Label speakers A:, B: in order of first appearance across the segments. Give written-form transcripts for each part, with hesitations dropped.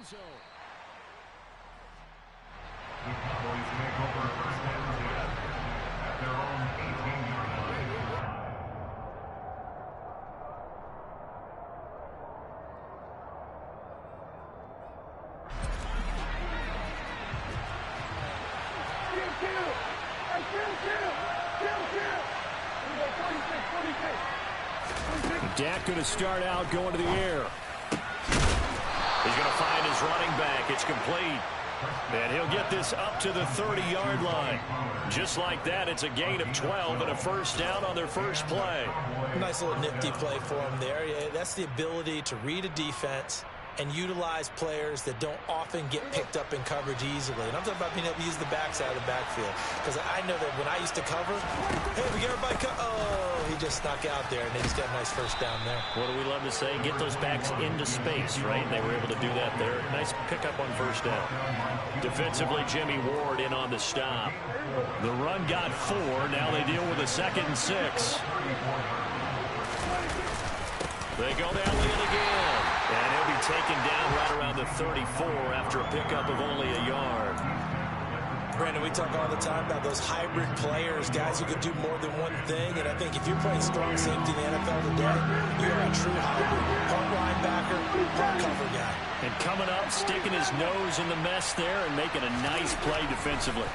A: end zone.
B: The Cowboys make over first and 10 at their own 18-yard line.
A: Dak going to start out going to the air. He's going to find his running back. It's complete. And he'll get this up to the 30-yard line. Just like that, it's a gain of 12 and a first down on their first play.
C: Nice little nifty play for him there. Yeah, that's the ability to read a defense and utilize players that don't often get picked up in coverage easily. And I'm talking about being able to use the backside of the backfield. Because I know that when I used to cover, hey, we get everybody he just snuck out there, and they just got a nice first down there.
A: What do we love to say? Get those backs into space, right? And they were able to do that there. Nice pickup on first down. Defensively, Jimmy Ward in on the stop. The run got 4. Now they deal with a 2nd and 6. They go down Leon again. And he'll be taken down right around the 34 after a pickup of only a yard.
C: Brandon, we talk all the time about those hybrid players, guys who can do more than one thing. And I think if you're playing strong safety in the NFL today, you're a true hybrid. Part linebacker, part cover guy.
A: And coming up, sticking his nose in the mess there and making a nice play defensively.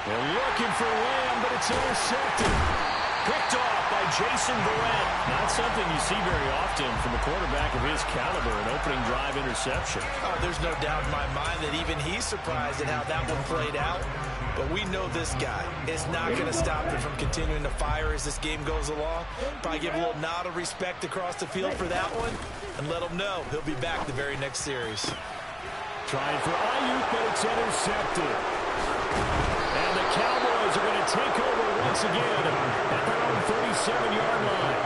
A: They're looking for Lamb, but it's intercepted. Picked off by Jason Verrett. Not something you see very often from a quarterback of his caliber, an opening drive interception.
C: Oh, there's no doubt in my mind that even he's surprised at how that one played out. But we know this guy is not going to stop him from continuing to fire as this game goes along. Probably give a little nod of respect across the field for that one and let him know he'll be back the very next series.
A: Trying for Ayuk, but it's intercepted. And the Cowboys are going to take over once again at their own 37-yard line.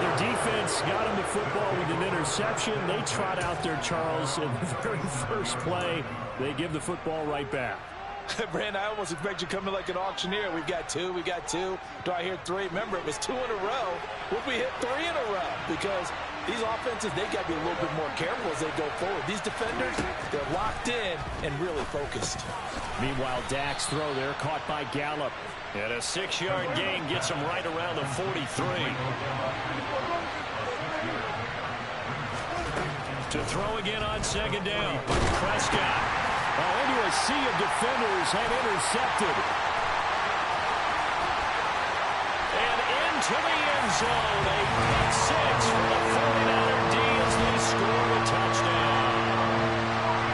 A: Their defense got him the football with an interception. They trot out there, Charles, in the very first play. They give the football right back.
C: Brandon, I almost expect you coming like an auctioneer. We've got 2, we got 2. Do I hear 3? Remember, it was 2 in a row. Would we hit 3 in a row? Because these offenses, they got to be a little bit more careful as they go forward. These defenders, they're locked in and really focused.
A: Meanwhile, Dak's throw there caught by Gallup. And a 6-yard gain gets him right around the 43. To throw again on 2nd down. Prescott. Into a sea of defenders and intercepted. And into the end zone. A pick 6 for the 49er D as they score a touchdown.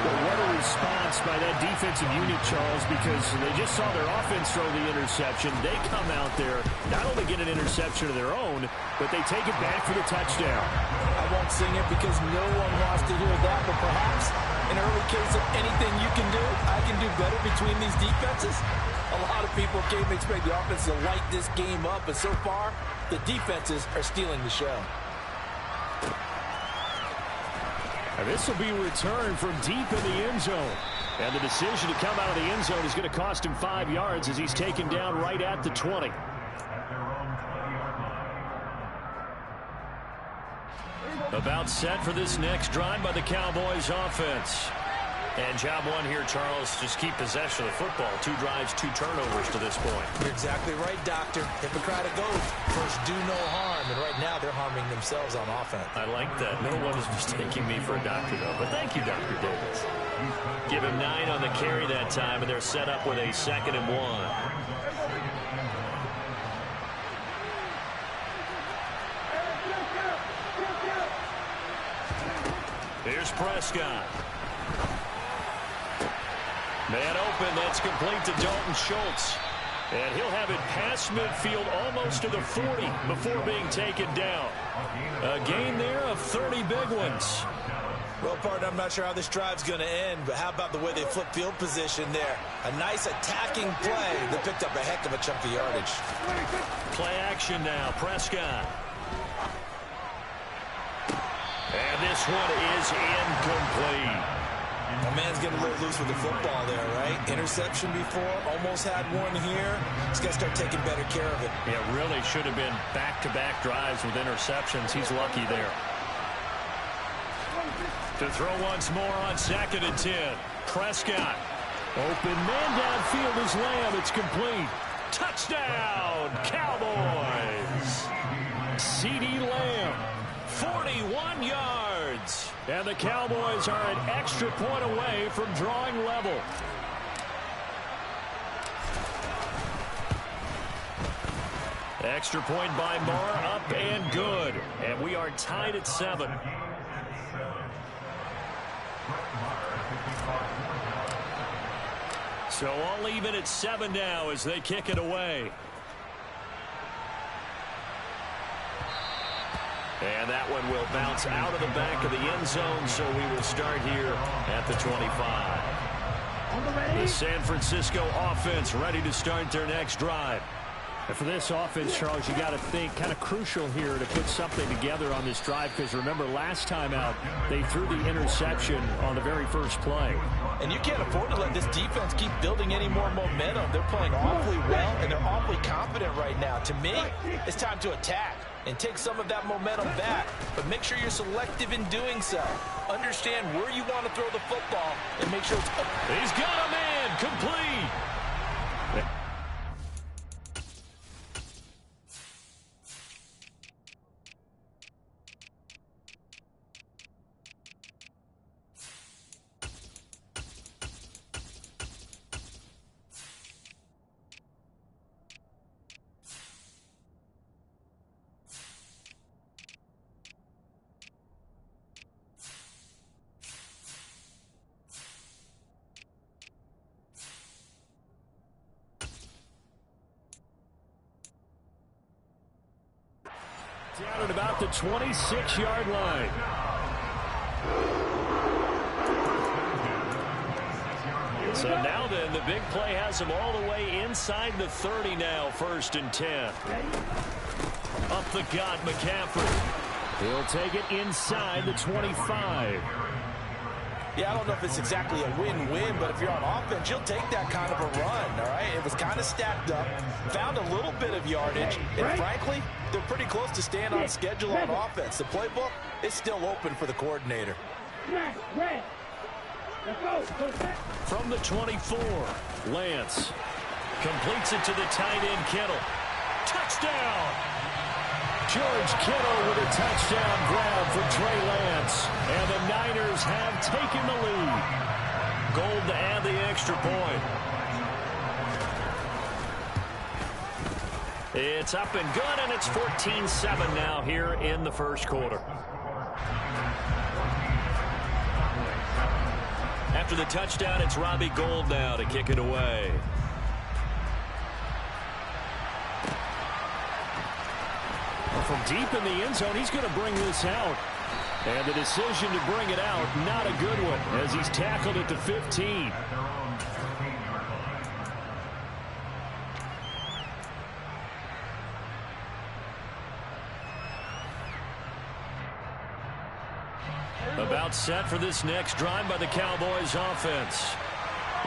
A: Well, what a response by that defensive unit, Charles, because they just saw their offense throw the interception. They come out there, not only get an interception of their own, but they take it back for the touchdown.
C: I won't sing it because no one wants to hear that, but perhaps in early case of anything you can do, I can do better between these defenses. A lot of people came to expect the offense to light this game up, but so far, the defenses are stealing the show.
A: And this will be returned from deep in the end zone. And the decision to come out of the end zone is going to cost him 5 yards as he's taken down right at the 20. About set for this next drive by the Cowboys offense. And job one here, Charles, just keep possession of the football. 2 drives, 2 turnovers to this point.
C: You're exactly right, Doctor. Hippocratic oath. First, do no harm. And right now, they're harming themselves on offense.
A: I like that. No one is mistaking me for a doctor, though. But thank you, Dr. Davis. Give him 9 on the carry that time, and they're set up with a 2nd and 1. Here's Prescott. Man open, that's complete to Dalton Schultz. And he'll have it past midfield almost to the 40 before being taken down. A gain there of 30 big ones.
C: Well, partner, I'm not sure how this drive's going to end, but how about the way they flip field position there? A nice attacking play that picked up a heck of a chunk of yardage.
A: Play action now, Prescott. And this one is incomplete.
C: My man's getting a little loose with the football there, right? Interception before, almost had one here. He's got to start taking better care of it.
A: Yeah, really should have been back-to-back drives with interceptions. He's lucky there. To throw once more on 2nd and 10. Prescott. Open man downfield is Lamb. It's complete. Touchdown, Cowboys. CeeDee Lamb, 41 yards. And the Cowboys are an extra point away from drawing level. Extra point by Marr, up and good. And we are tied at 7. So all even at 7 now as they kick it away. And that one will bounce out of the back of the end zone, so we will start here at the 25. The San Francisco offense ready to start their next drive.
D: And for this offense, Charles, you got to think kind of crucial here to put something together on this drive, because remember last time out they threw the interception on the very first play.
C: And you can't afford to let this defense keep building any more momentum. They're playing awfully well, and they're awfully confident right now. To me, it's time to attack and take some of that momentum back. But make sure you're selective in doing so. Understand where you want to throw the football and make sure it's...
A: He's got a man, complete. Down at about the 26-yard line. So now then, the big play has him all the way inside the 30 now, 1st and 10. Up the gut, McCaffrey. He'll take it inside the 25.
C: Yeah, I don't know if it's exactly a win-win, but if you're on offense, you'll take that kind of a run, all right? It was kind of stacked up, found a little bit of yardage, and frankly, they're pretty close to staying on schedule on offense. The playbook is still open for the coordinator.
A: From the 24, Lance completes it to the tight end, Kittle. Touchdown! George Kittle with a touchdown grab for Trey Lance. And the Niners have taken the lead. Gold to add the extra point. It's up and good, and it's 14-7 now here in the first quarter. After the touchdown, it's Robbie Gould now to kick it away.
D: From deep in the end zone, he's going to bring this out.
A: And the decision to bring it out, not a good one, as he's tackled at the 15. About set for this next drive by the Cowboys offense.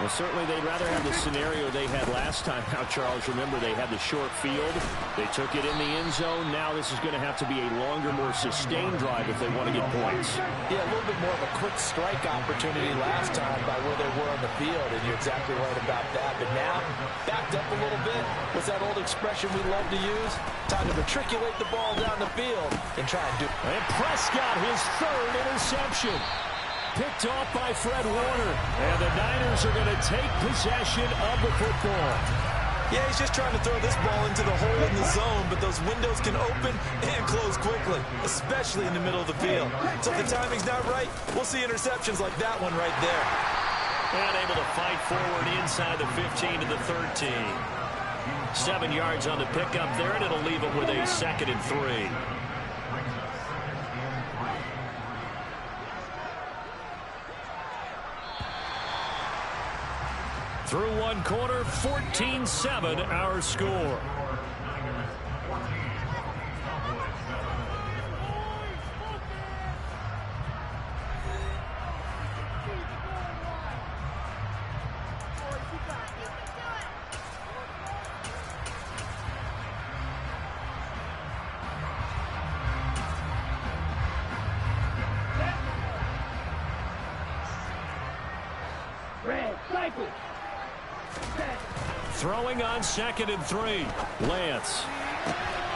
D: Well, certainly they'd rather have the scenario they had last time out, Charles. Remember, they had the short field. They took it in the end zone. Now this is going to have to be a longer, more sustained drive if they want to get points.
C: Yeah, a little bit more of a quick strike opportunity last time by where they were on the field, and you're exactly right about that. But now, backed up a little bit. What's that old expression we love to use? Time to matriculate the ball down the field and try and do it.
A: And Prescott, his 3rd interception. Picked off by Fred Warner. And the Niners are going to take possession of the football.
C: Yeah, he's just trying to throw this ball into the hole in the zone, but those windows can open and close quickly, especially in the middle of the field. So if the timing's not right, we'll see interceptions like that one right there.
A: And able to fight forward inside the 15 to the 13. 7 yards on the pickup there, and it'll leave it with a 2nd and 3. Through one quarter, 14-7 our score. Throwing on 2nd and 3.
D: Lance.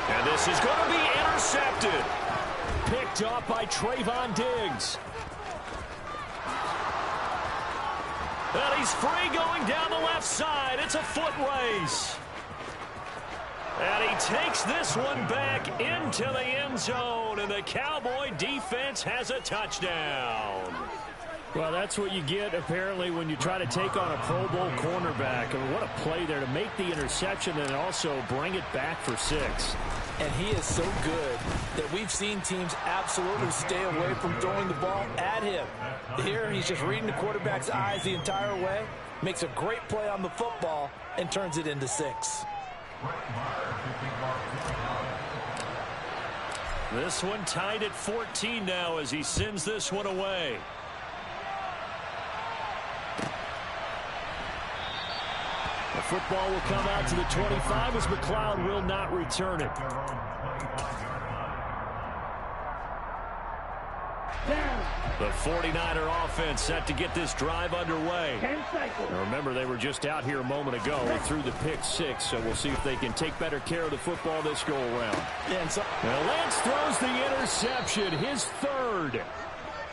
A: And this is going to be intercepted.
D: Picked off by Trayvon Diggs.
A: And he's free going down the left side. It's a foot race. And he takes this one back into the end zone. And the Cowboy defense has a touchdown.
D: Well, that's what you get, apparently, when you try to take on a Pro Bowl cornerback. I mean, what a play there to make the interception and also bring it back for 6.
C: And he is so good that we've seen teams absolutely stay away from throwing the ball at him. Here, he's just reading the quarterback's eyes the entire way, makes a great play on the football, and turns it into 6.
A: This one tied at 14 now as he sends this one away.
D: The football will come out to the 25 as McLeod will not return it.
A: The 49er offense set to get this drive underway.
D: Now remember, they were just out here a moment ago through the pick 6, so we'll see if they can take better care of the football this go-around. Now Lance throws the interception, his 3rd.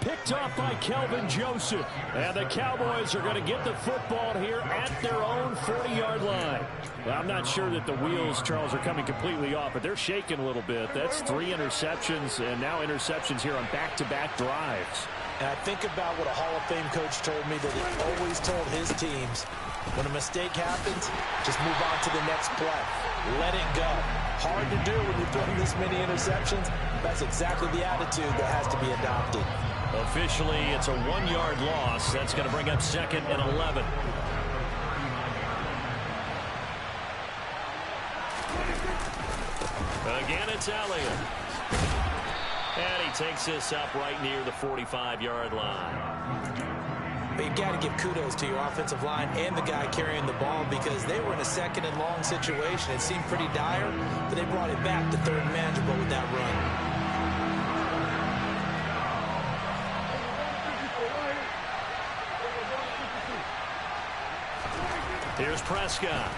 D: Picked off by Kelvin Joseph. And the Cowboys are going to get the football here at their own 40-yard line. Well, I'm not sure that the wheels, Charles, are coming completely off, but they're shaking a little bit. That's 3 interceptions, and now interceptions here on back-to-back drives.
C: And I think about what a Hall of Fame coach told me that he always told his teams, when a mistake happens, just move on to the next play. Let it go. Hard to do when you're throwing this many interceptions. That's exactly the attitude that has to be adopted.
A: Officially, it's a 1-yard loss. That's going to bring up 2nd and 11. Again, it's Elliott. And he takes this up right near the 45-yard line.
C: But you got to give kudos to your offensive line and the guy carrying the ball because they were in a 2nd and long situation. It seemed pretty dire, but they brought it back to 3rd and manageable with that run.
A: Here's Prescott.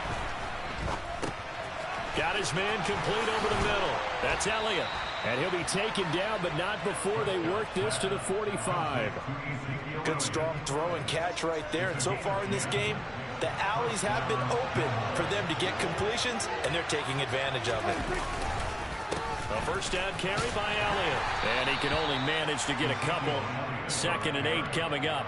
A: Got his man complete over the middle. That's Elliott.
D: And he'll be taken down, but not before they work this to the 45.
C: Good strong throw and catch right there. And so far in this game, the alleys have been open for them to get completions, and they're taking advantage of it.
A: A first down carry by Elliott. And he can only manage to get a couple. 2nd and 8 coming up.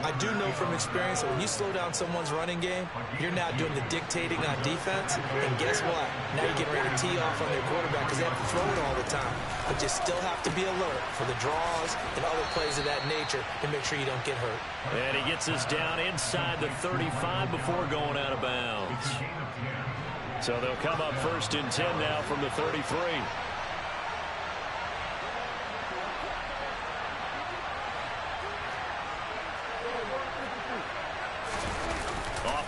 C: I do know from experience that when you slow down someone's running game, you're now doing the dictating on defense. And guess what? Now you're getting ready to tee off on their quarterback because they have to throw it all the time. But you still have to be alert for the draws and other plays of that nature to make sure you don't get hurt.
A: And he gets us down inside the 35 before going out of bounds. So they'll come up 1st and 10 now from the 33.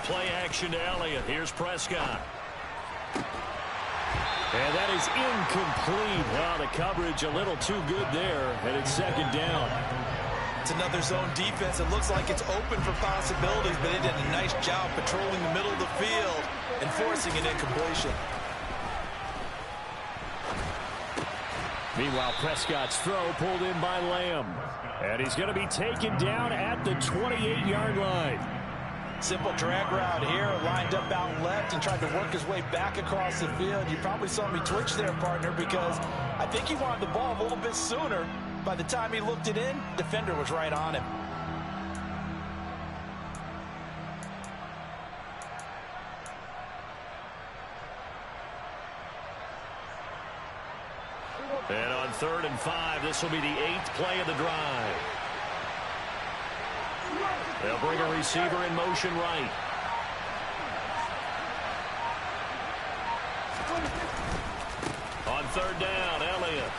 A: Play action to Elliott. Here's Prescott.
D: And that is incomplete. Well, the coverage a little too good there, and it's 2nd down.
C: It's another zone defense. It looks like it's open for possibilities, but they did a nice job patrolling the middle of the field and forcing an incompletion.
D: Meanwhile, Prescott's throw pulled in by Lamb. And he's going to be taken down at the 28-yard line.
C: Simple drag route here, lined up out left and tried to work his way back across the field. You probably saw me twitch there, partner, because I think he wanted the ball a little bit sooner. By the time he looked it in, defender was right on him.
A: And on 3rd and 5, this will be the 8th play of the drive. They'll bring a receiver in motion right. On 3rd down, Elliott.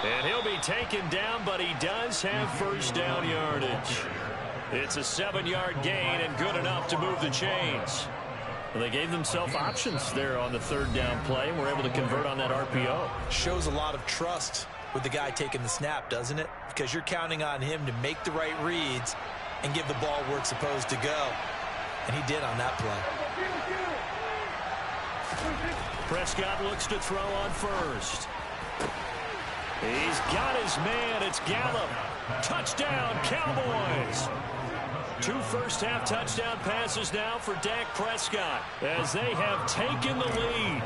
A: And he'll be taken down, but he does have 1st down yardage. It's a 7-yard gain and good enough to move the chains. Well, they gave themselves options there on the 3rd down play and were able to convert on that RPO.
C: Shows a lot of trust with the guy taking the snap, doesn't it? Because you're counting on him to make the right reads and give the ball where it's supposed to go. And he did on that play.
D: Prescott looks to throw on first. He's got his man. It's Gallup. Touchdown, Cowboys. 2 first-half touchdown passes now for Dak Prescott as they have taken the lead.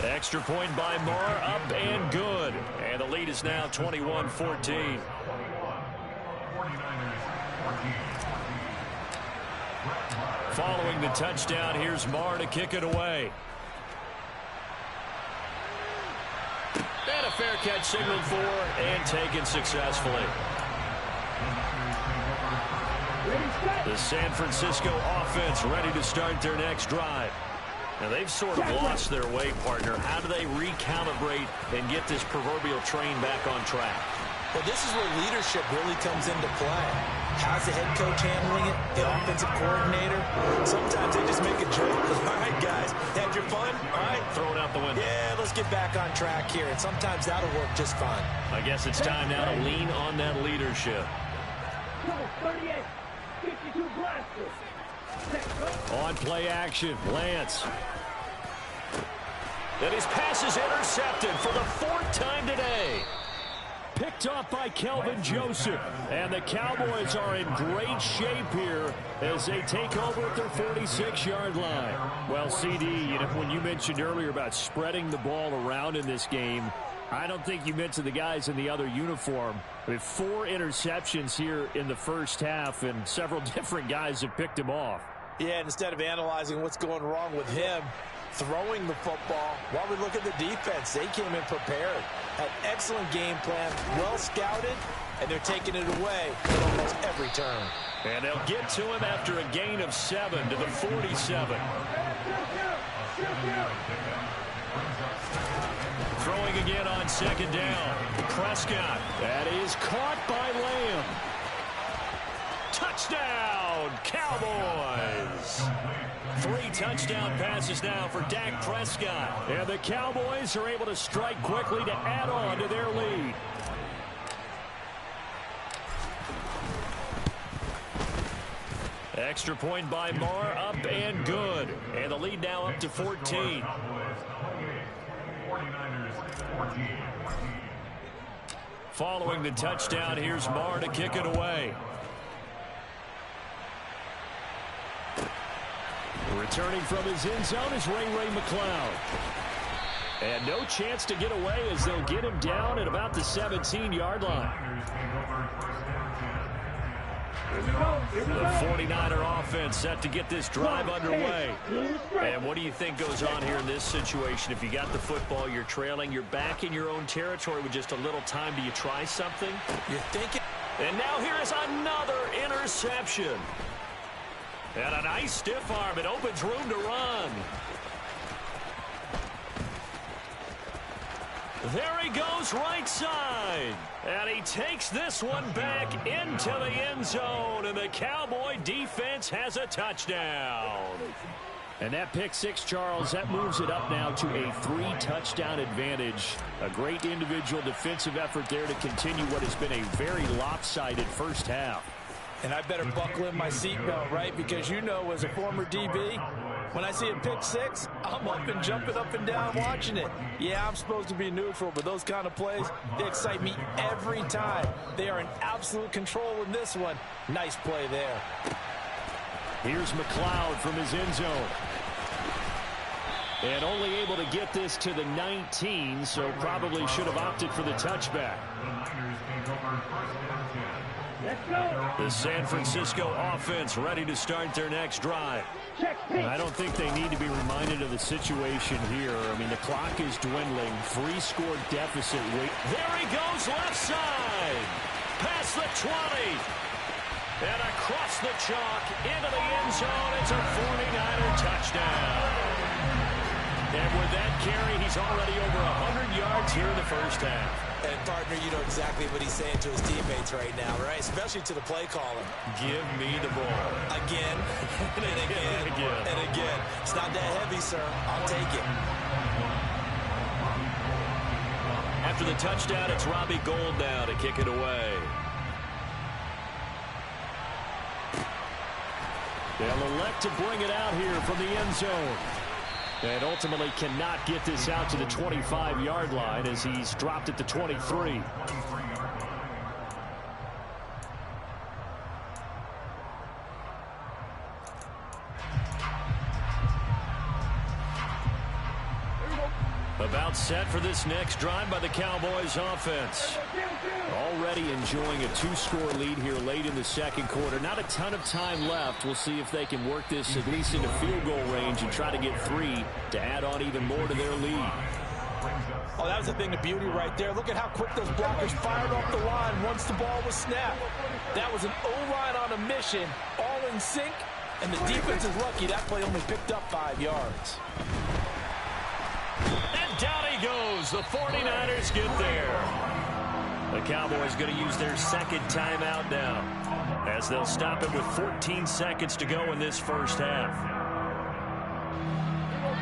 D: Extra point by Moore, up and good. And the lead is now 21-14. Following the touchdown, here's Moore to kick it away. And a fair catch signaled for and taken successfully. The San Francisco offense ready to start their next drive. Now, they've sort of lost their way, partner. How do they recalibrate and get this proverbial train back on track?
C: Well, this is where leadership really comes into play. How's the head coach handling it? The offensive coordinator? Sometimes they just make a joke. All right, guys, had your fun? All right.
D: Throw it out the window.
C: Yeah, let's get back on track here. And sometimes that'll work just fine.
D: I guess it's time now to lean on that leadership.
E: 38, 52 blasters.
D: On play action, Lance. And his pass is intercepted for the 4th time today. Picked off by Kelvin Joseph. And the Cowboys are in great shape here as they take over at their 46-yard line. Well, CD, you know, when you mentioned earlier about spreading the ball around in this game, I don't think you mentioned the guys in the other uniform. We have 4 interceptions here in the first half, and several different guys have picked him off.
C: Yeah, instead of analyzing what's going wrong with him, throwing the football, while we look at the defense, they came in prepared. Had excellent game plan, well scouted, and they're taking it away at almost every turn.
D: And they'll get to him after a gain of 7 to the 47. Throwing again on 2nd down. Prescott. That is caught by Lamb. Touchdown, Cowboys. 3 touchdown passes now for Dak Prescott. And the Cowboys are able to strike quickly to add on to their lead. Extra point by Moore, up and good. And the lead now up to 14. Following the touchdown, here's Moore to kick it away. Returning from his end zone is Ray McCloud. And no chance to get away as they'll get him down at about the 17-yard line. The 49er offense set to get this drive underway. And what do you think goes on here in this situation? If you got the football, you're trailing, you're back in your own territory with just a little time. Do you try something?
C: You're thinking.
D: And now here is another interception. And a nice stiff arm. It opens room to run. There he goes right side. And he takes this one back into the end zone. And the Cowboy defense has a touchdown. And that pick 6, Charles, that moves it up now to a 3-touchdown advantage. A great individual defensive effort there to continue what has been a very lopsided first half.
C: And I better buckle in my seatbelt, right? Because you know, as a former DB, when I see a pick 6, I'm up and jumping up and down watching it. Yeah, I'm supposed to be neutral, but those kind of plays, they excite me every time. They are in absolute control in this one. Nice play there.
D: Here's McCloud from his end zone. And only able to get this to the 19, so probably should have opted for the touchback. The San Francisco offense ready to start their next drive. I don't think they need to be reminded of the situation here. I mean, the clock is dwindling. 3-score deficit. There he goes left side. Past the 20. And across the chalk into the end zone. It's a 49er touchdown. And with that carry, he's already over 100 yards here in the first half.
C: And, partner, you know exactly what he's saying to his teammates right now, right? Especially to the play caller.
D: Give me the ball.
C: Again, and again, and again. It's not that heavy, sir. I'll take it.
D: At
A: After the touchdown, it's Robbie Gould now to kick it away.
D: They'll elect to bring it out here from the end zone. And ultimately cannot get this out to the 25-yard line as he's dropped at the 23. About set for this next drive by the Cowboys offense. Already enjoying a 2-score lead here late in the second quarter. Not a ton of time left. We'll see if they can work this at least into field goal range and try to get 3 to add on even more to their lead.
C: Oh, that was a thing of beauty right there. Look at how quick those blockers fired off the line once the ball was snapped. That was an O-line on a mission, all in sync, and the defense is lucky that play only picked up 5 yards.
A: And down he goes. The 49ers get there. The Cowboys going to use their second timeout now, as they'll stop it with 14 seconds to go in this first half.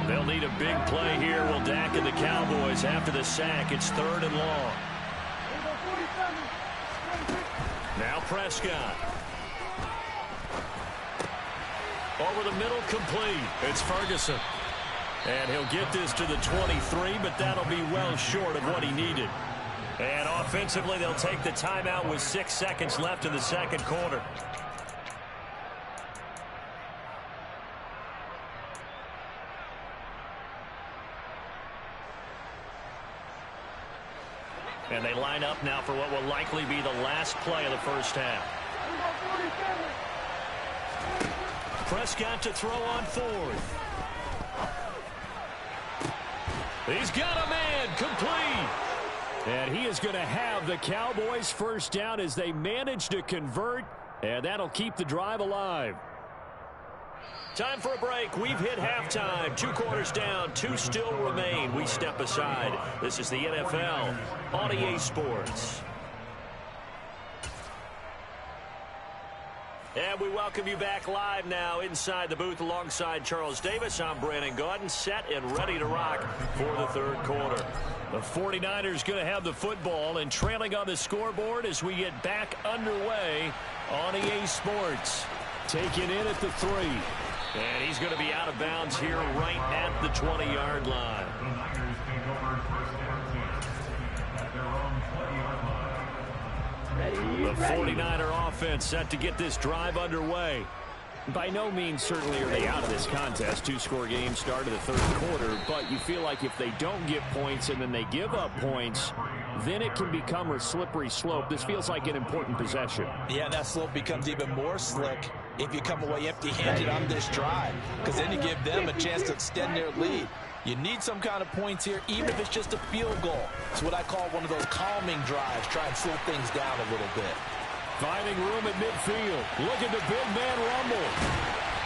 A: They'll need a big play here. Will Dak and the Cowboys after the sack. It's 3rd and long. Now Prescott. Over the middle, complete. It's Ferguson. And he'll get this to the 23, but that'll be well short of what he needed. And offensively, they'll take the timeout with 6 seconds left in the second quarter. And they line up now for what will likely be the last play of the first half. Prescott to throw on 4th. He's got a man, complete. And he is going to have the Cowboys first down as they manage to convert, and that'll keep the drive alive. Time for a break. We've hit halftime. 2 quarters down, 2 still remain. We step aside. This is the NFL on EA Sports. And we welcome you back live now inside the booth alongside Charles Davis. I'm Brandon Gaudin, set and ready to rock for the third quarter. The 49ers going to have the football and trailing on the scoreboard as we get back underway on EA Sports. Taken in at the 3. And he's going to be out of bounds here right at the 20-yard line.
B: The Niners take over first and 10 at their own 20-yard line.
D: The 49er offense set to get this drive underway. By no means certainly are they out of this contest. 2-score game start of the third quarter, but you feel like if they don't get points and then they give up points, then it can become a slippery slope. This feels like an important possession.
C: Yeah, that slope becomes even more slick if you come away empty-handed on this drive, because then you give them a chance to extend their lead. You need some kind of points here, even if it's just a field goal. It's what I call one of those calming drives. Try and slow things down a little bit.
D: Finding room at midfield. Look at the big man rumble.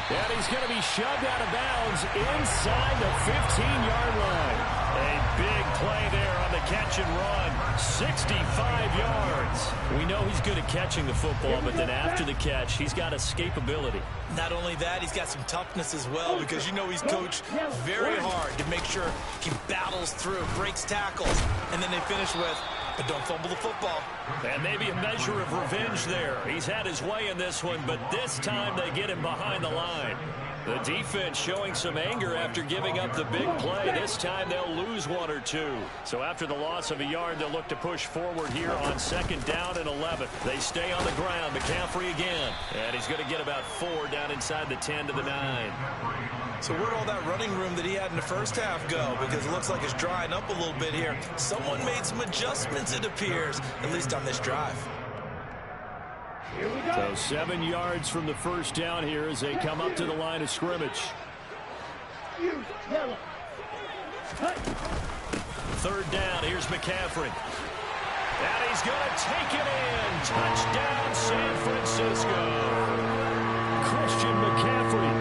D: And he's going to be shoved out of bounds inside the 15-yard line. A big play there on the catch and run. 65 yards. We know he's good at catching the football, but then after the catch, he's got escapability.
C: Not only that, he's got some toughness as well, because you know he's coached very hard to make sure he battles through, breaks tackles, and then they finish with, but don't fumble the football.
A: And maybe a measure of revenge there. He's had his way in this one, but this time they get him behind the line. The defense showing some anger after giving up the big play. This time they'll lose 1 or 2. So after the loss of a yard, they'll look to push forward here on 2nd down and 11. They stay on the ground. McCaffrey again. And he's going to get about 4 down inside the 10 to the 9.
C: So where'd all that running room that he had in the first half go? Because it looks like it's drying up a little bit here. Someone made some adjustments, it appears, at least on this drive.
D: So 7 yards from the first down here as they come up to the line of scrimmage.
A: 3rd down, here's McCaffrey. And he's going to take it in. Touchdown, San Francisco.
D: Christian McCaffrey.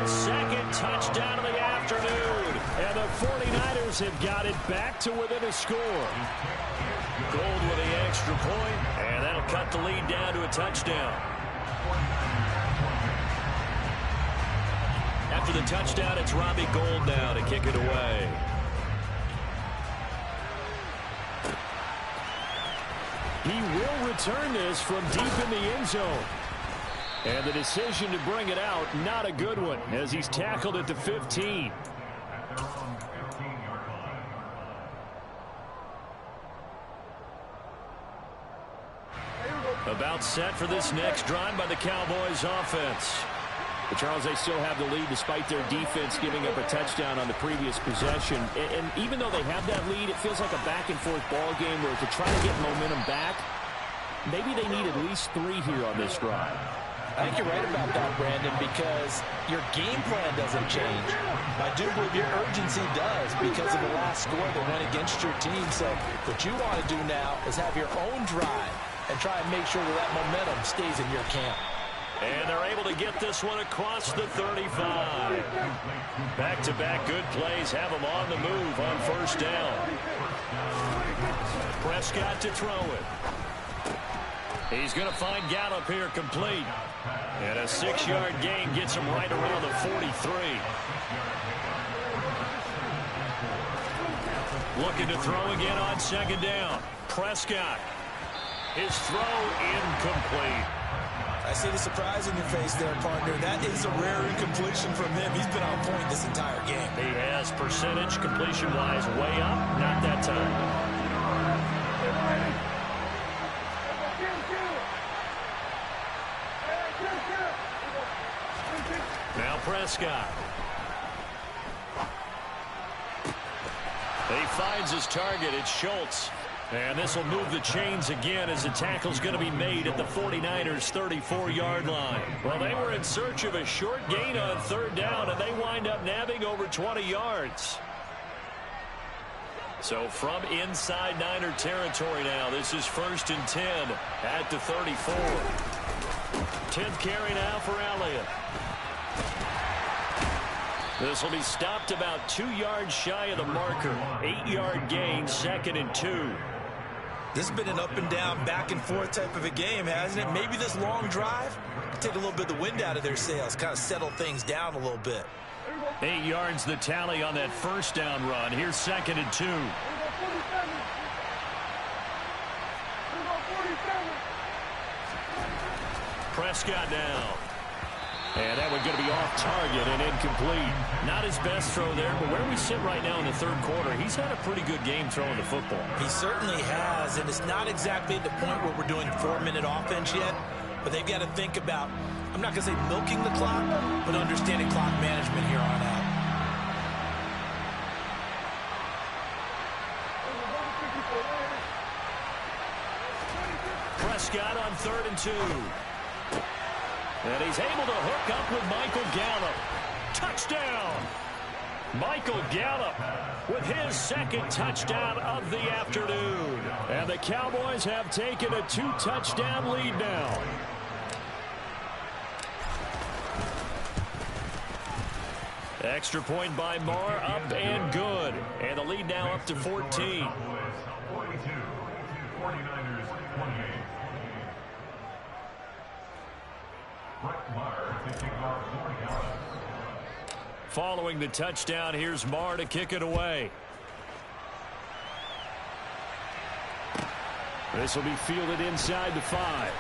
A: His 2nd touchdown of the afternoon.
D: And the 49ers have got it back to within a score.
A: Gould with the extra point, and that'll cut the lead down to a touchdown. After the touchdown, it's Robbie Gould now to kick it away.
D: He will return this from deep in the end zone. And the decision to bring it out, not a good one, as he's tackled at the 15. About set for this next drive by the Cowboys offense. But Charles, they still have the lead despite their defense giving up a touchdown on the previous possession. And even though they have that lead, it feels like a back-and-forth ball game where to try to get momentum back, maybe they need at least 3 here on this drive.
C: I think you're right about that, Brandon, because your game plan doesn't change. I do believe your urgency does because of the last score that went against your team. So what you want to do now is have your own drive and try and make sure that momentum stays in your camp.
D: And they're able to get this one across the 35. Back-to-back good plays have them on the move on first down. Prescott to throw it. He's going to find Gallup here complete. And a 6-yard gain gets him right around the 43. Looking to throw again on second down. Prescott. His throw incomplete.
C: I see the surprise in your face there, partner. That is a rare incompletion from him. He's been on point this entire game.
D: He has percentage completion-wise way up. Not that time. Now Prescott. He finds his target. It's Schultz. And this will move the chains again as the tackle's going to be made at the 49ers' 34-yard line. Well, they were in search of a short gain on third down, and they wind up nabbing over 20 yards. So from inside Niner territory now, this is 1st and 10 at the 34. 10th carry now for Elliott. This will be stopped about 2 yards shy of the marker. 8-yard gain, 2nd and 2.
C: This has been an up-and-down, back-and-forth type of a game, hasn't it? Maybe this long drive can take a little bit of the wind out of their sails, kind of settle things down a little bit.
D: 8 yards the tally on that first down run. Here's 2nd and 2. Prescott now. And that one's going to be off target and incomplete. Not his best throw there, but where we sit right now in the third quarter, he's had a pretty good game throwing the football.
C: He certainly has, and it's not exactly at the point where we're doing 4-minute offense yet, but they've got to think about, I'm not going to say milking the clock, but understanding clock management here on out.
D: Prescott on 3rd and 2. And he's able to hook up with Michael Gallup. Touchdown! Michael Gallup with his 2nd touchdown of the afternoon. And the Cowboys have taken a 2-touchdown lead now. Extra point by Marr, up and good. And the lead now up to 14.
B: 42, 49ers 28.
D: Following the touchdown, here's Marr to kick it away. This will be fielded inside the 5.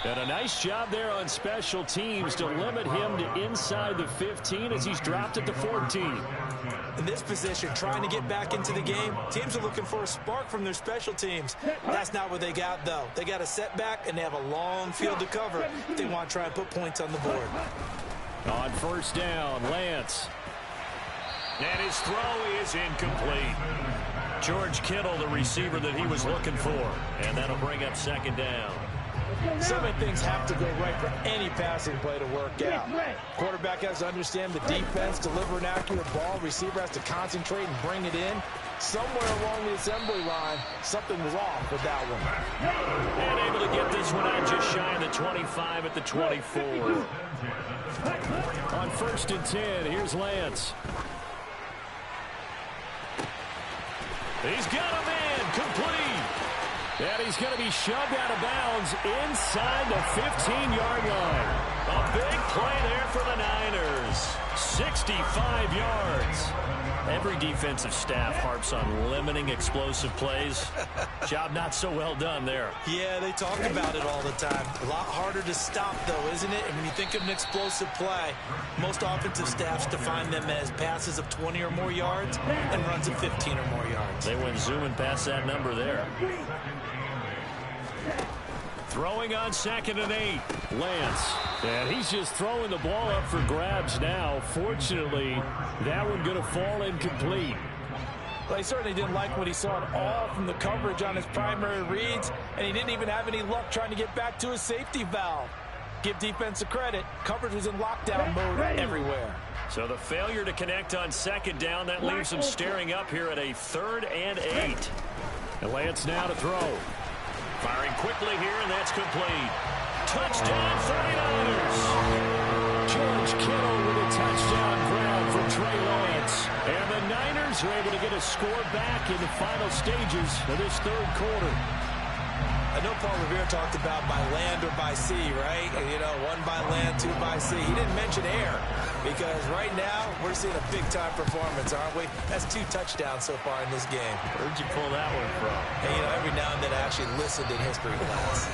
D: And a nice job there on special teams to limit him to inside the 15 as he's dropped at the 14.
C: In this position, trying to get back into the game, teams are looking for a spark from their special teams. That's not what they got, though. They got a setback, and they have a long field to cover if they want to try and put points on the board.
D: On first down, Lance. And his throw is incomplete. George Kittle, the receiver that he was looking for. And that'll bring up 2nd down.
C: So many things have to go right for any passing play to work out. Quarterback has to understand the defense, deliver an accurate ball. Receiver has to concentrate and bring it in. Somewhere along the assembly line, something was off with that one.
D: And able to get this one out just shy of the 25 at the 24. On 1st and 10, here's Lance. He's got a man complete. And he's going to be shoved out of bounds inside the 15-yard line. A big play there for the Niners. 65 yards. And Every defensive staff harps on limiting explosive plays. Job not so well done there.
C: Yeah, they talk about it all the time. A lot harder to stop, though, isn't it? And when you think of an explosive play, most offensive staffs define them as passes of 20 or more yards and runs of 15 or more yards.
D: They went zooming past that number there. Throwing on 2nd and 8. Lance. And he's just throwing the ball up for grabs now. Fortunately, that one going to fall incomplete.
C: Well, he certainly didn't like what he saw at all from the coverage on his primary reads, and he didn't even have any luck trying to get back to his safety valve. Give defense a credit. Coverage was in lockdown mode everywhere.
D: So the failure to connect on 2nd down, that leaves him staring up here at a 3rd and 8. And Lance now to throw. Firing quickly here, and that's complete. Touchdown, 49ers! George Kittle with a touchdown grab for Trey Lance. And the Niners are able to get a score back in the final stages of this 3rd quarter.
C: I know Paul Revere talked about by land or by sea, right? You know, 1 by land, 2 by sea. He didn't mention air because right now we're seeing a big-time performance, aren't we? That's 2 touchdowns so far in this game.
D: Where'd you pull that one from?
C: And, you know, every now and then I actually listened in history class.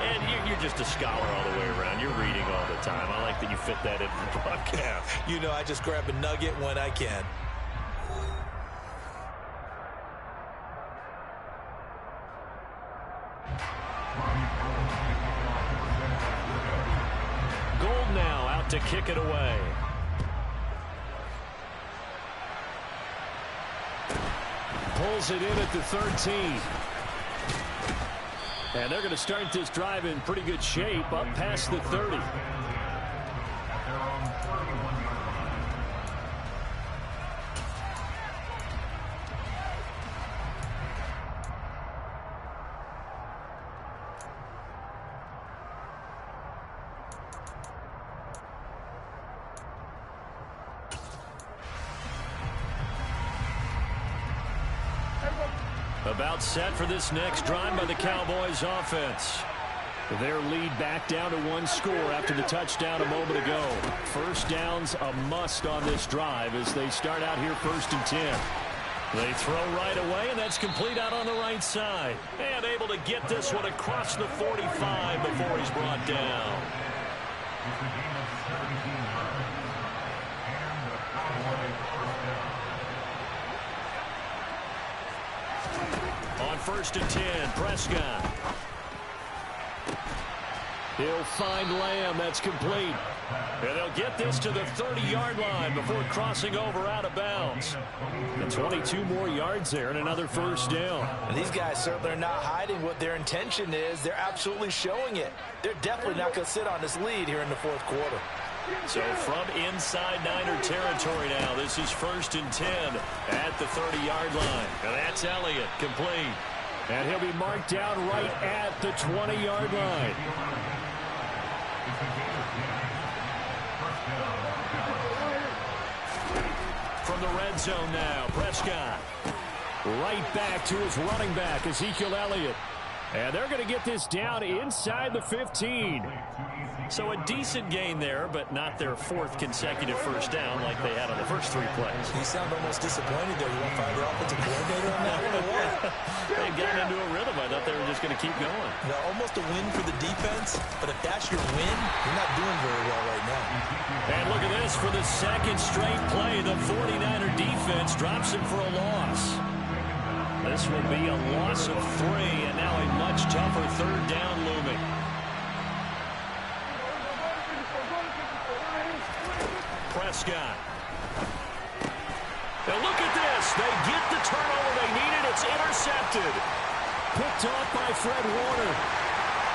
D: And you're just a scholar all the way around. You're reading all the time. I like that you fit that in the broadcast.
C: You know, I just grab a nugget when I can.
D: Gold now out to kick it away. Pulls it in at the 13. And they're going to start this drive in pretty good shape up past the 30. About set for this next drive by the Cowboys offense. Their lead back down to 1 score after the touchdown a moment ago. First down's a must on this drive as they start out here 1st and 10. They throw right away, and that's complete out on the right side. And able to get this one across the 45 before he's brought down. On 1st and 10, Prescott. He'll find Lamb. That's complete. And they'll get this to the 30-yard line before crossing over out of bounds. And 22 more yards there and another first down.
C: And these guys certainly are not hiding what their intention is. They're absolutely showing it. They're definitely not going to sit on this lead here in the 4th quarter.
D: So from inside Niner territory now, this is 1st and 10 at the 30-yard line. And that's Elliott, complete. And he'll be marked down right at the 20-yard line. From the red zone now, Prescott. Right back to his running back, Ezekiel Elliott. And they're going to get this down inside the 15. So a decent gain there, but not their 4th consecutive first down like they had on the first 3 plays.
C: You sound almost disappointed there. You want to fire the offensive coordinator on that one or what?
D: They got into a rhythm. I thought they were just going to keep going.
C: You know, almost a win for the defense, but if that's your win, you're not doing very well right now.
D: And look at this. For the 2nd straight play, the 49er defense drops him for a loss. This will be a loss of 3, and now a much tougher 3rd down looming. Prescott. Now look at this. They get the turnover they needed. It's intercepted. Picked off by Fred Warner.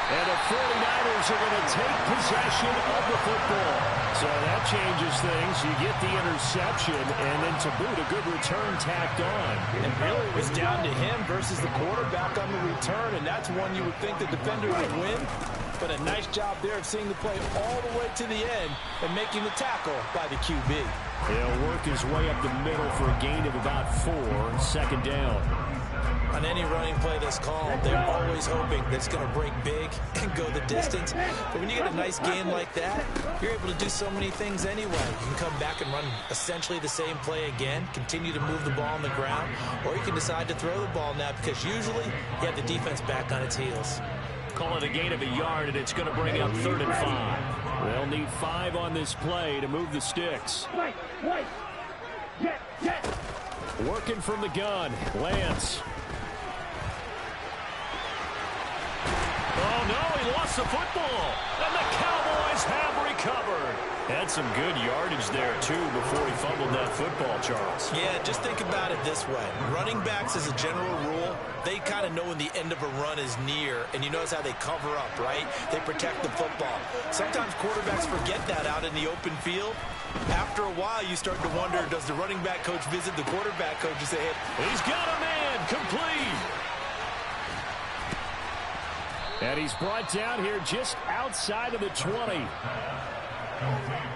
D: And the 49ers are going to take possession of the football. So that changes things. You get the interception, and then to boot, a good return tacked on.
C: And really, it was down to him versus the quarterback on the return, and that's one you would think the defender would win. But a nice job there of seeing the play all the way to the end and making the tackle by the QB.
D: He'll work his way up the middle for a gain of about 4, 2nd down.
C: On any running play that's called, they're always hoping that it's going to break big and go the distance. But when you get a nice game like that, you're able to do so many things anyway. You can come back and run essentially the same play again, continue to move the ball on the ground, or you can decide to throw the ball now because usually you have the defense back on its heels.
D: Call it a gain of a yard, and it's going to bring up 3rd and 5. They'll need 5 on this play to move the sticks. Working from the gun, Lance. Oh, no, he lost the football. And the Cowboys have recovered. Had some good yardage there, too, before he fumbled that football, Charles.
C: Yeah, just think about it this way. Running backs, as a general rule, they kind of know when the end of a run is near, and you notice how they cover up, right? They protect the football. Sometimes quarterbacks forget that out in the open field. After a while, you start to wonder, does the running back coach visit the quarterback coach and say, hey,
D: he's got a man, complete. And he's brought down here just outside of the 20.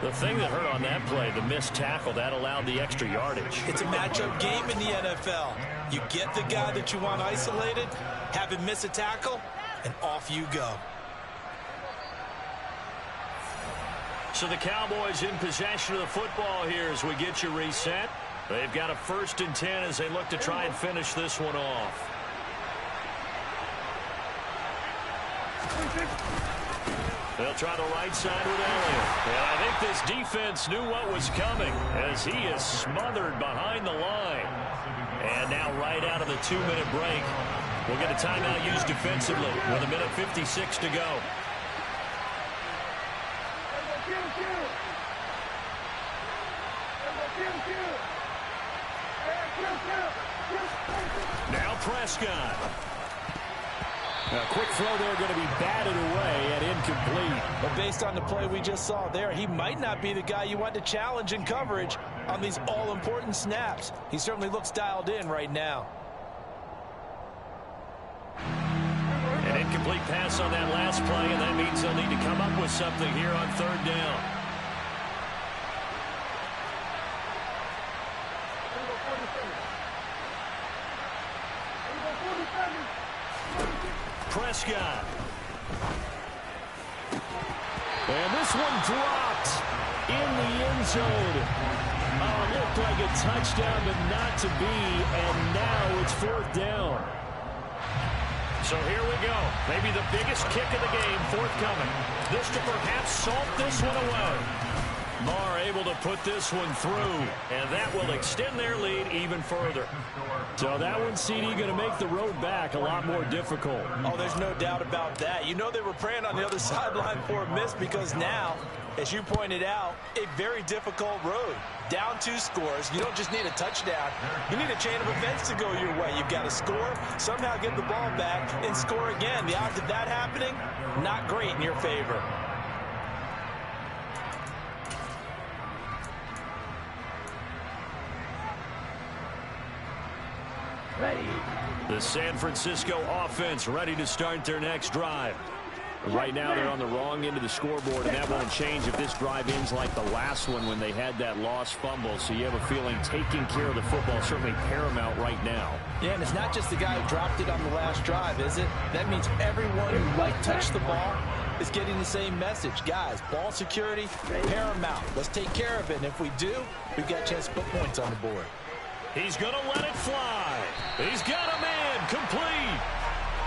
D: The thing that hurt on that play, the missed tackle, that allowed the extra yardage.
C: It's a matchup game in the NFL. You get the guy that you want isolated, have him miss a tackle, and off you go.
D: So the Cowboys in possession of the football here as we get you reset. They've got a 1st and 10 as they look to try and finish this one off. They'll try the right side with Elliott. And I think this defense knew what was coming as he is smothered behind the line. And now right out of the 2-minute break, we'll get a timeout used defensively with 1:56 to go. Now Prescott. A quick throw there going to be batted away and incomplete.
C: But based on the play we just saw there, he might not be the guy you want to challenge in coverage on these all-important snaps. He certainly looks dialed in right now.
D: An incomplete pass on that last play, and that means they'll need to come up with something here on 3rd down. Prescott. And this one dropped in the end zone. Looked like a touchdown, but not to be, and now it's 4th down. So here we go. Maybe the biggest kick of the game forthcoming. This to perhaps salt this one away. Marr able to put this one through, and that will extend their lead even further. So that one, CD, going to make the road back a lot more difficult.
C: Oh, there's no doubt about that. You know they were praying on the other sideline for a miss because now, as you pointed out, a very difficult road. Down 2 scores. You don't just need a touchdown. You need a chain of events to go your way. You've got to score, somehow get the ball back, and score again. The odds of that happening, not great in your favor.
E: Ready.
D: The San Francisco offense ready to start their next drive. Right now they're on the wrong end of the scoreboard, and that won't change if this drive ends like the last one when they had that lost fumble. So you have a feeling taking care of the football is certainly paramount right now.
C: Yeah, and it's not just the guy who dropped it on the last drive, is it? That means everyone who might touch the ball is getting the same message. Guys, ball security, paramount. Let's take care of it, and if we do, we've got a chance to put points on the board.
D: He's going to let it fly. He's got a man, complete.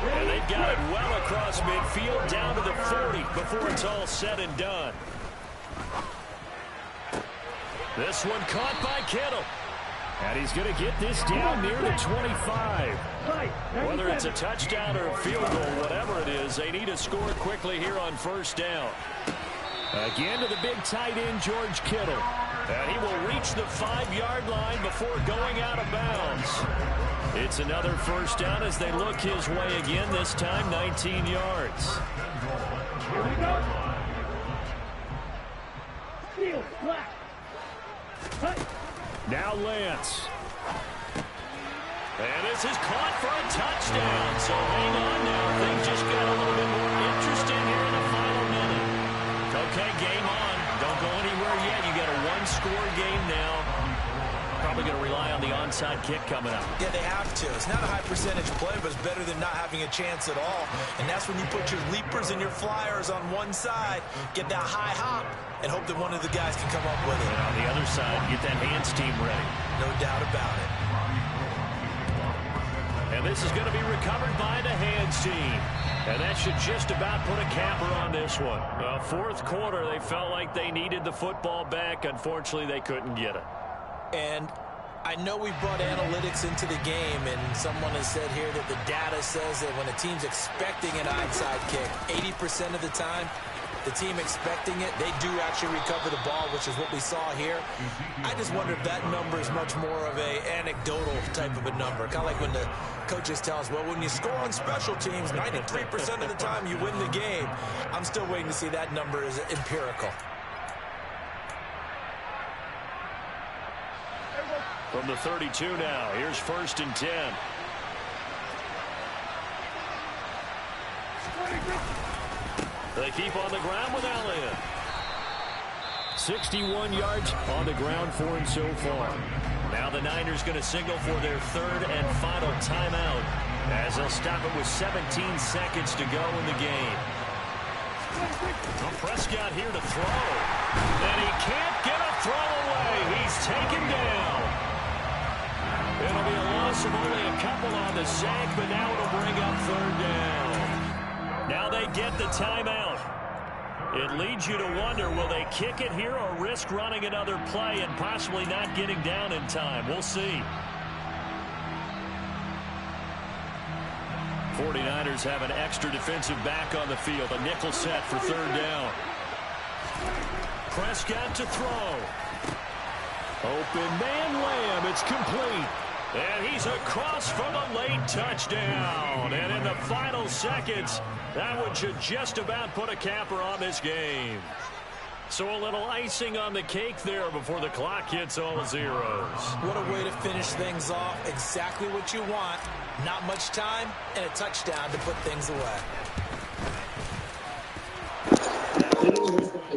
D: And they've got it well across midfield down to the 40 before it's all said and done. This one caught by Kittle. And he's going to get this down near the 25. Whether it's a touchdown or a field goal, whatever it is, they need to score quickly here on 1st down. Again to the big tight end, George Kittle. And he will reach the 5-yard line before going out of bounds. It's another 1st down as they look his way again, this time 19 yards.
E: Here we go. Steal, black.
D: Now Lance. And this is caught for a touchdown. So hang on now. Things just got a little bit more interesting here in the final minute. Okay, game on. Don't go anywhere yet. You got a 1-score game now. probably going to rely on the onside kick coming up.
C: Yeah, they have to. It's not a high percentage play, but it's better than not having a chance at all. And that's when you put your leapers and your flyers on one side, get that high hop, and hope that one of the guys can come up with it.
D: And on the other side, get that hands team ready.
C: No doubt about it.
D: And this is going to be recovered by the hands team. And that should just about put a capper on this one. Fourth quarter, they felt like they needed the football back. Unfortunately, they couldn't get it.
C: And I know we brought analytics into the game, and someone has said here that the data says that when a team's expecting an onside kick, 80% of the time, the team expecting it, they do actually recover the ball, which is what we saw here. I just wonder if that number is much more of a anecdotal type of a number. Kind of like when the coaches tell us, well, when you score on special teams, 93% of the time you win the game. I'm still waiting to see that number is empirical.
D: From the 32 now, here's 1st and 10. They keep on the ground with Elliott. 61 yards on the ground for him so far. Now the Niners going to signal for their 3rd and final timeout as they'll stop it with 17 seconds to go in the game. Prescott here to throw. And he can't get a throw away. He's taken down. It'll be a loss of only a couple on the sack, but now it'll bring up 3rd down. Now they get the timeout. It leads you to wonder, will they kick it here or risk running another play and possibly not getting down in time? We'll see. 49ers have an extra defensive back on the field. A nickel set for 3rd down. Prescott to throw. Open man Lamb. It's complete. And he's across for the late touchdown. And in the final seconds, that one should just about put a capper on this game. So a little icing on the cake there before the clock hits all the zeros.
C: What a way to finish things off. Exactly what you want. Not much time and a touchdown to put things away.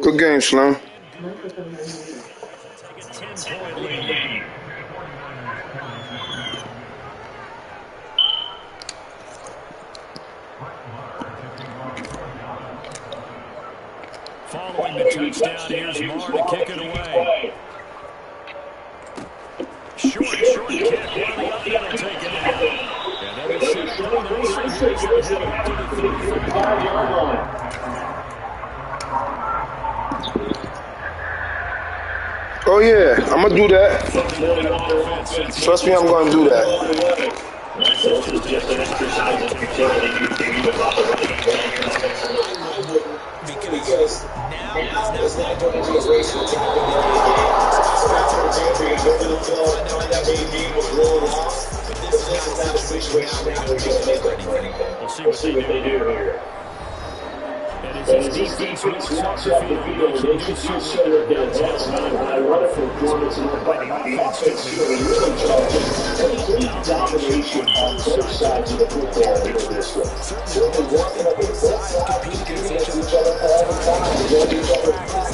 F: Good game, Slim.
D: Take a 10-point lead. Following the touchdown, here's Marr to kick it away. Short kick. One of the up middle taken down. And then it's set really nicely. Here's the header to the 35-yard line.
F: Oh, yeah. I'm going to do that. Trust me, I'm going to do that.
C: Because now is not going to be racing.
D: We'll see what they do here. And as his defense walks off the field, they can do so that they're advanced high runner for performance by the offense. Complete domination on both sides of the football in this one. Certainly walking up both sides, competing against each other all the time.